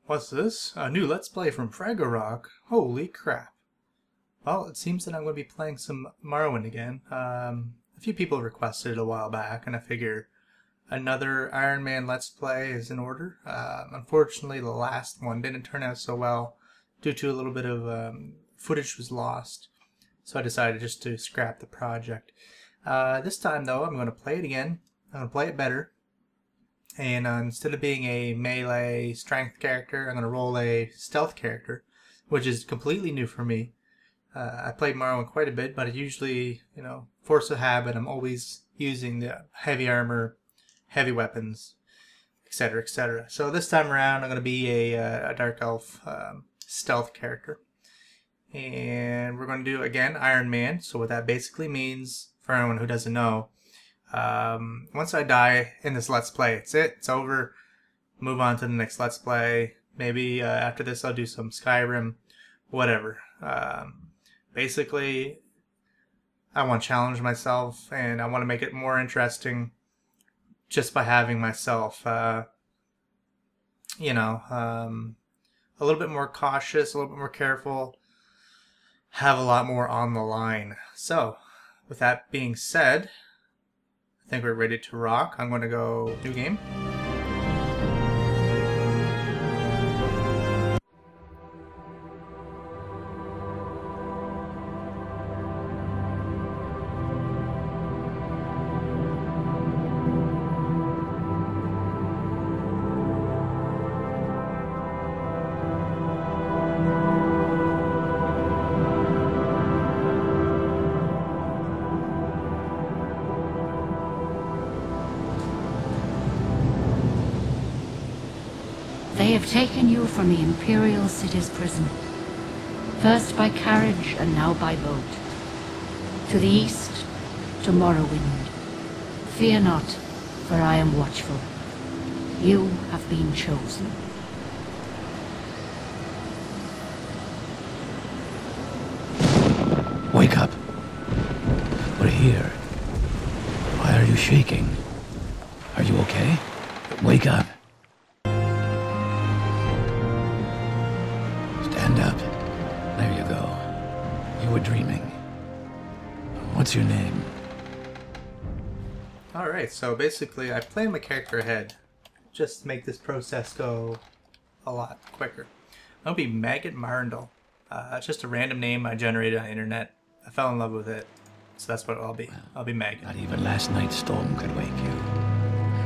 What's this? A new Let's Play from frago-roc. Holy crap. Well, it seems that I'm going to be playing some Morrowind again. A few people requested it a while back, and I figure another Ironman Let's Play is in order. Unfortunately, the last one didn't turn out so well due to a little bit of footage was lost. So I decided just to scrap the project. This time, though, I'm going to play it again. I'm going to play it better. And instead of being a melee strength character, I'm going to roll a stealth character, which is completely new for me. I played Morrowind quite a bit, but I usually, force of habit, I'm always using the heavy armor, heavy weapons, etc., etc. So this time around, I'm going to be a Dark Elf stealth character. And we're going to do, again, Iron Man. So what that basically means, for anyone who doesn't know, once I die in this Let's Play, it's over. Move on to the next Let's Play. Maybe after this I'll do some Skyrim, whatever. Basically, I want to challenge myself, and I want to make it more interesting just by having myself, a little bit more cautious, a little bit more careful, have a lot more on the line. So, with that being said, I think we're ready to rock. I'm going to go new game. They have taken you from the Imperial City's prison, first by carriage and now by boat. To the east, to Morrowind. Fear not, for I am watchful. You have been chosen. Wake up. We're here. Why are you shaking? Are you okay? Wake up. Stand up. There you go. You were dreaming. What's your name? Alright, so basically I plan my character ahead just to make this process go a lot quicker. I'll be Maggot Marindal. It's just a random name I generated on the internet. I fell in love with it, so that's what I'll be. I'll be Maggot. Not even last night's storm could wake you.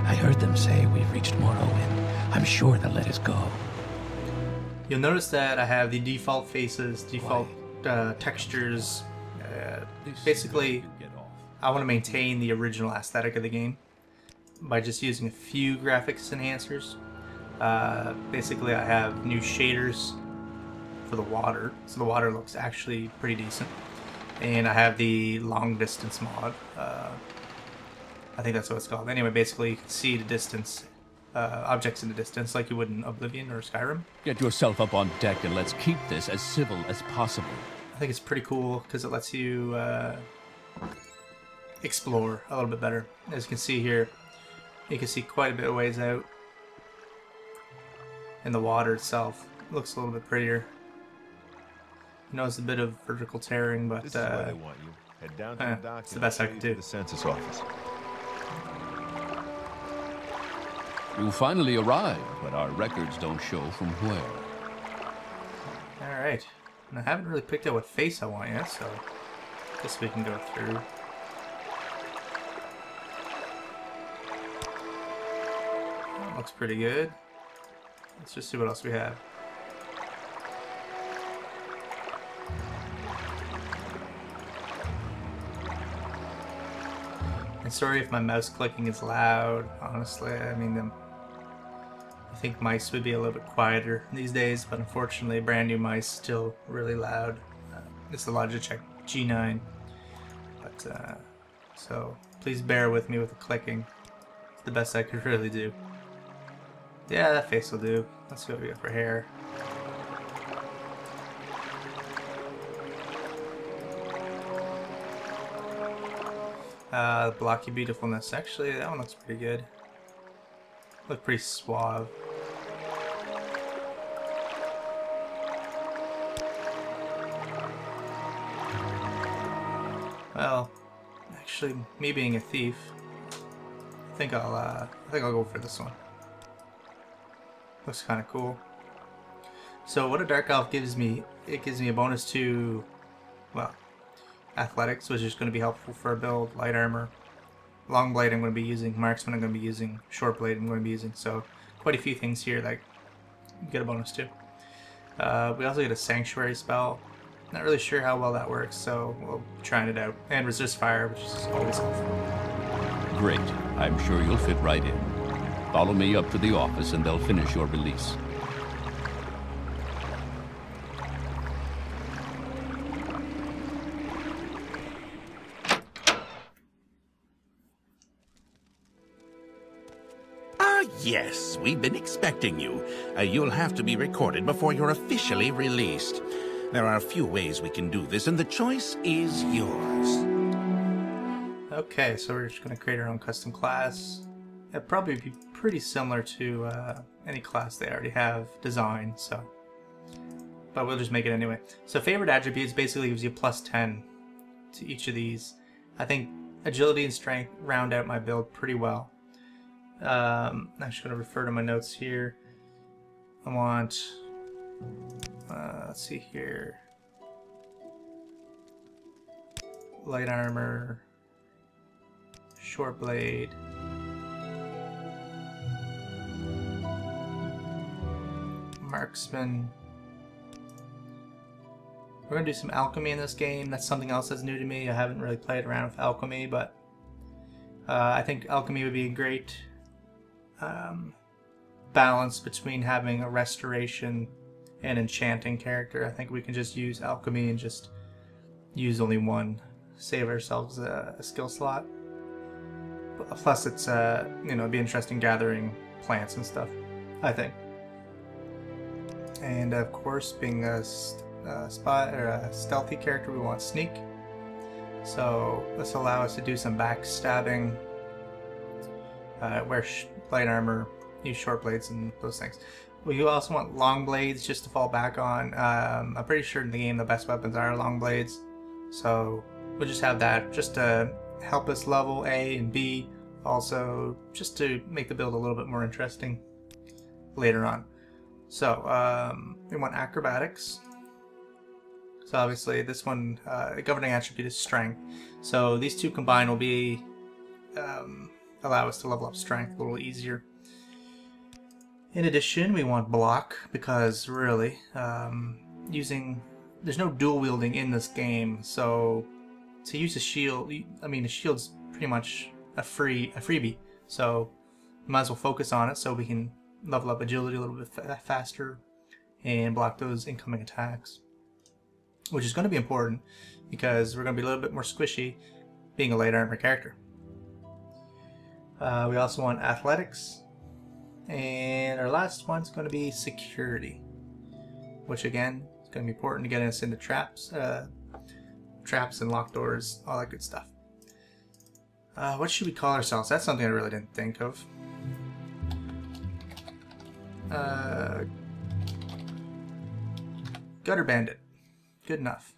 I heard them say we've reached Morrowind. I'm sure they'll let us go. You'll notice that I have the default faces, default textures. Basically, I want to maintain the original aesthetic of the game by just using a few graphics enhancers. Basically, I have new shaders for the water, so the water looks actually pretty decent. And I have the long distance mod. I think that's what it's called. Anyway, basically, you can see the distance. Objects in the distance like you would in Oblivion or Skyrim. Get yourself up on deck and let's keep this as civil as possible. I think it's pretty cool because it lets you explore a little bit better. As you can see here, you can see quite a bit of ways out. And the water itself looks a little bit prettier. You know, it's a bit of vertical tearing, but this is where they want you. Head down to the dock. It's the best I can do. The census office. You finally arrived, but our records don't show from where. Alright. And I haven't really picked out what face I want yet, so I guess we can go through. That looks pretty good. Let's just see what else we have. And sorry if my mouse clicking is loud, honestly. I mean, I think mice would be a little bit quieter these days, but unfortunately, brand new mice still really loud. It's the Logitech G9, but so please bear with me with the clicking. It's the best I could really do. Yeah, that face will do. Let's see what we got for hair. Blocky Beautifulness. Actually, that one looks pretty good. Look pretty suave. Well, actually, me being a thief, I think I'll go for this one. Looks kind of cool. So what a dark elf gives me, it gives me a bonus to, well, athletics, which is going to be helpful for a build, light armor, long blade I'm going to be using, marksman I'm going to be using, short blade I'm going to be using. So quite a few things here that you get a bonus to. We also get a sanctuary spell. Not really sure how well that works, so we'll trying it out. And resist fire, which is always helpful. Great. I'm sure you'll fit right in. Follow me up to the office and they'll finish your release. Yes, we've been expecting you. You'll have to be recorded before you're officially released. There are a few ways we can do this, and the choice is yours. Okay, so we're just going to create our own custom class. It'd probably be pretty similar to any class they already have designed, so. But we'll just make it anyway. So favorite attributes basically gives you plus 10 to each of these. I think agility and strength round out my build pretty well. I'm just going to refer to my notes here. I want, let's see here, light armor, short blade, marksman. We're going to do some alchemy in this game. That's something else that's new to me. I haven't really played around with alchemy, but I think alchemy would be a great balance between having a restoration and enchanting character. I think we can just use alchemy and just use only one, save ourselves a skill slot. Plus, it's you know, it'd be interesting gathering plants and stuff, I think. And of course, being a spy or a stealthy character, we want sneak. So this will allow us to do some backstabbing. Wear light armor, use short blades and those things. We also want long blades just to fall back on. I'm pretty sure in the game the best weapons are long blades, so we'll just have that just to help us level A and B, also just to make the build a little bit more interesting later on. So we want acrobatics. So obviously this one, the governing attribute is strength. So these two combined will be allow us to level up strength a little easier. In addition, we want block because really, there's no dual wielding in this game, so to use a shield, I mean a shield's pretty much a freebie, so might as well focus on it so we can level up agility a little bit faster and block those incoming attacks, which is going to be important because we're going to be a little bit more squishy being a light armor character. We also want athletics, and our last one's going to be security, which again is going to be important to get us into traps and locked doors, all that good stuff. What should we call ourselves? That's something I really didn't think of. Gutter Bandit. Good enough.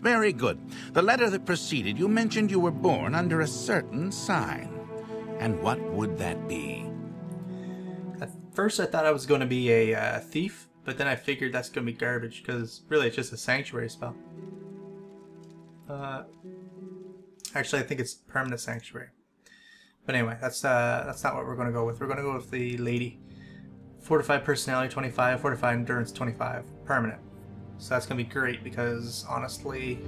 Very good. The letter that preceded you mentioned you were born under a certain sign. And what would that be? At first I thought I was going to be a thief, but then I figured that's going to be garbage because really it's just a sanctuary spell. Actually, I think it's permanent sanctuary. But anyway, that's not what we're going to go with. We're going to go with the lady. Fortified personality 25, fortified endurance 25, permanent. So that's going to be great because honestly,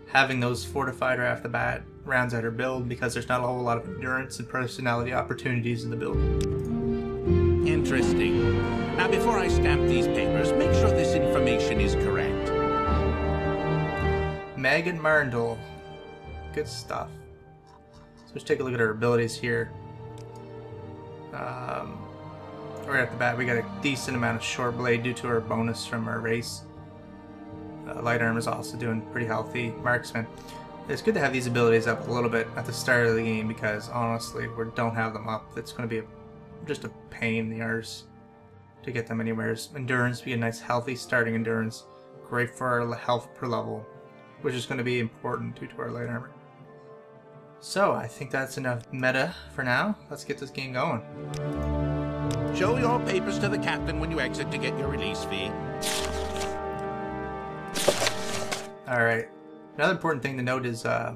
having those fortified right off the bat rounds out her build because there's not a whole lot of endurance and personality opportunities in the build. Interesting. Now, before I stamp these papers, make sure this information is correct. Megan Marndl. Good stuff. So let's take a look at her abilities here. Right off the bat, we got a decent amount of short blade due to her bonus from her race. Light armor is also doing pretty healthy. Marksman. It's good to have these abilities up a little bit at the start of the game because honestly, if we don't have them up, it's going to be just a pain in the arse to get them anywhere. Endurance, be a nice healthy starting endurance. Great for our health per level. which is going to be important due to our light armor. So I think that's enough meta for now. Let's get this game going. Show your papers to the captain when you exit to get your release fee. Alright. Another important thing to note is I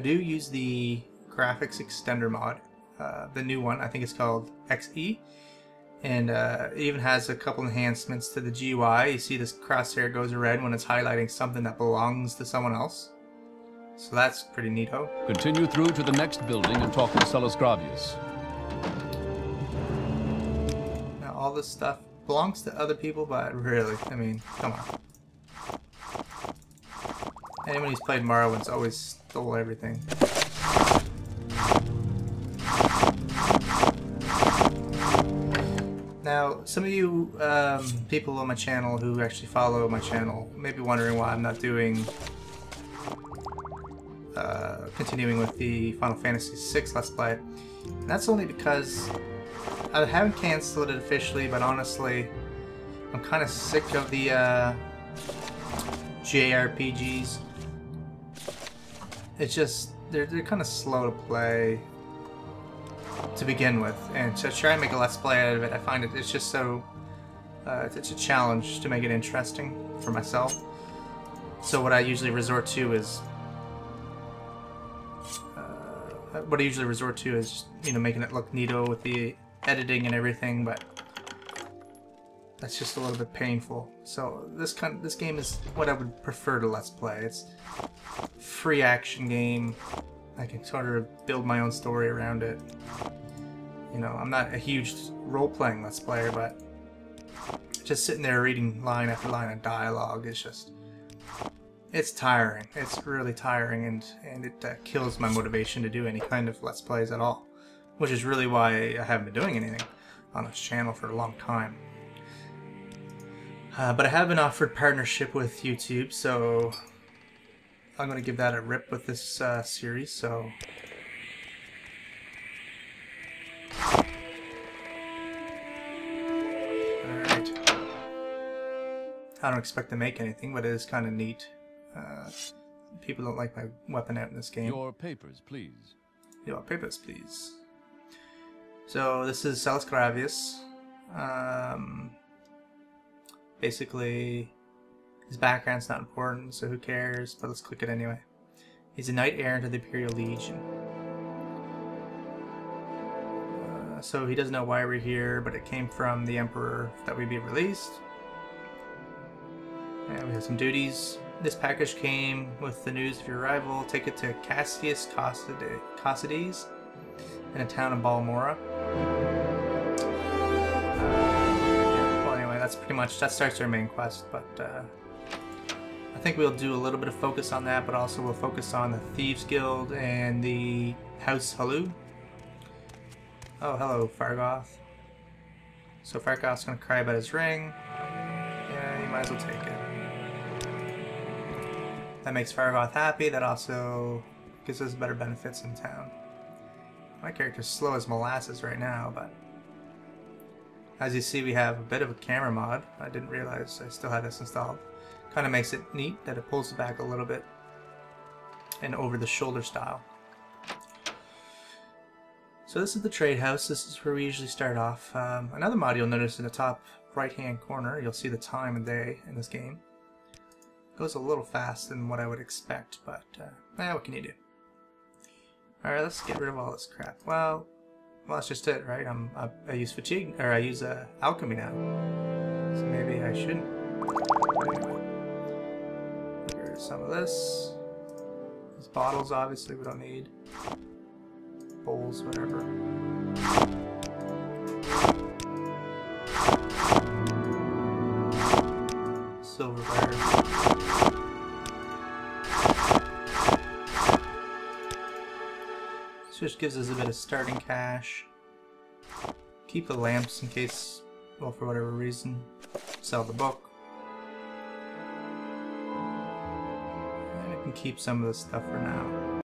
do use the graphics extender mod. The new one, I think it's called XE. And it even has a couple enhancements to the GUI. You see this crosshair goes red when it's highlighting something that belongs to someone else. So that's pretty neato. Continue through to the next building and talk to Celisgravius. Now all this stuff belongs to other people, but really, I mean, come on. Anyone who's played Morrowind's always stole everything. Now, some of you people on my channel who actually follow my channel may be wondering why I'm not doing continuing with the Final Fantasy VI Let's Play. And that's only because I haven't canceled it officially, but honestly, I'm kind of sick of the JRPGs. It's just, they're kind of slow to play to begin with, and to try and make a Let's Play out of it, I find it's just so, it's a challenge to make it interesting for myself. So what I usually resort to is, you know, making it look neato with the editing and everything, but that's just a little bit painful. So this game is what I would prefer to Let's Play. It's a free action game. I can sort of build my own story around it. You know, I'm not a huge role-playing Let's Player, but just sitting there reading line after line of dialogue is just, it's tiring. It's really tiring, and it kills my motivation to do any kind of Let's Plays at all, which is really why I haven't been doing anything on this channel for a long time. But I have been offered partnership with YouTube, so I'm going to give that a rip with this series. So alright. I don't expect to make anything, but it is kind of neat. People don't like my weapon out in this game. Your papers, please. Your papers, please. So this is Celisgravius. Basically, his background's not important, so who cares, but let's click it anyway. He's a knight errant of the Imperial Legion. So he doesn't know why we're here, but it came from the Emperor that we be released. And we have some duties. This package came with the news of your arrival. Take it to Cassius Causides in a town in Balmora. Well, anyway, that's pretty much, that starts our main quest, but I think we'll do a little bit of focus on that, but also we'll focus on the Thieves Guild and the House Halu. Oh, hello, Fargoth. So Fargoth's gonna cry about his ring. Yeah, you might as well take it. That makes Fargoth happy. That also gives us better benefits in town. My character's slow as molasses right now, but as you see, we have a bit of a camera mod. I didn't realize I still had this installed. Kind of makes it neat that it pulls it back a little bit and over the shoulder style. So this is the trade house. This is where we usually start off. Another mod you'll notice in the top right hand corner, you'll see the time of day in this game. It goes a little fast than what I would expect, but what can you do? Alright, let's get rid of all this crap. Well, that's just it, right? I use fatigue, or I use alchemy now. So maybe I shouldn't. Anyway, get rid of some of this. These bottles, obviously, we don't need. Bowls, whatever. Silverware. This just gives us a bit of starting cash. Keep the lamps in case, well, for whatever reason. Sell the book. And I can keep some of this stuff for now.